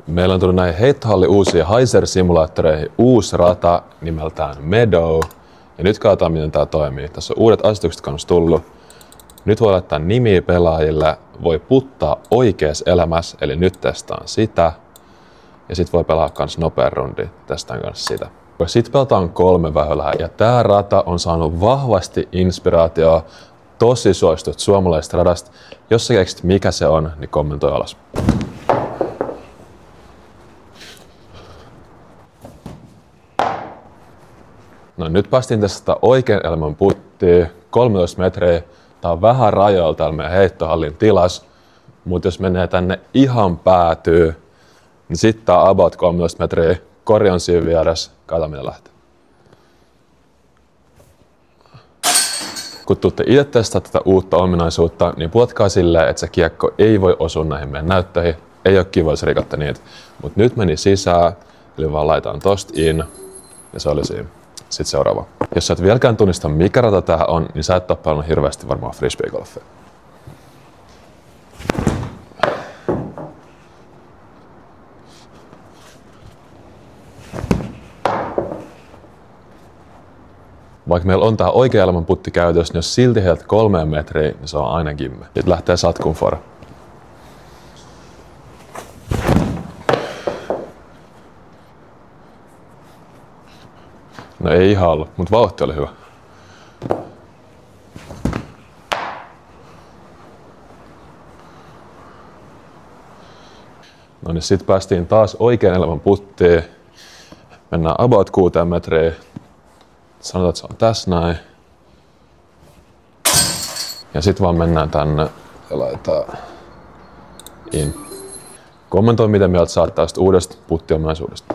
Meillä on tullut näihin heittohalli uusiin Heiser-simulaattoreihin uusi rata nimeltään Meadow. Ja nyt katsotaan, miten tää toimii. Tässä on uudet asetukset kanssa tullut. Nyt voi laittaa nimiä pelaajille, voi puttaa oikeassa elämässä, eli nyt testaan sitä. Ja sit voi pelaa kans nopea rundi, testaan kanssa sitä. Sitten pelataan 3 väylää, ja tää rata on saanut vahvasti inspiraatioa tosi suositut suomalaisesta radasta. Jos sä keksit mikä se on, niin kommentoi alas. No nyt päästiin testata oikean elämän puttia, 13 metriä. Tää on vähän rajoilla täällä meidän heittohallin tilas, mutta jos menee tänne ihan päätyy, niin sitten tää on about 13 metriä. Kori on siinä vieressä, katsotaan mitä lähtee. Kun tuutte itse testata tätä uutta ominaisuutta, niin puotkaa silleen, että se kiekko ei voi osua näihin meidän näyttöihin. Ei ole kiva, jos rikotte niitä. Mutta nyt meni sisään, eli vaan laitaan tosta in, ja se oli siinä. Sitten seuraava. Jos sä et vieläkään tunnista mikä rata tää on, niin sä et ole pelannut hirveästi varmaan frisbeegolfia. Vaikka meillä on tää oikea elämän putti käytössä, niin jos silti heiltä 3 metriä, niin se on aina kimme. Sitten lähtee satkuun for. No ei ihan ollut, mutta vauhti oli hyvä. No niin, sit päästiin taas oikean elämän puttiin. Mennään about 6 metriä. Sanotaan, että se on tässä näin. Ja sit vaan mennään tänne ja laitetaan in. Kommentoi, miten mieltä saat tästä uudesta puttiomaisuudesta.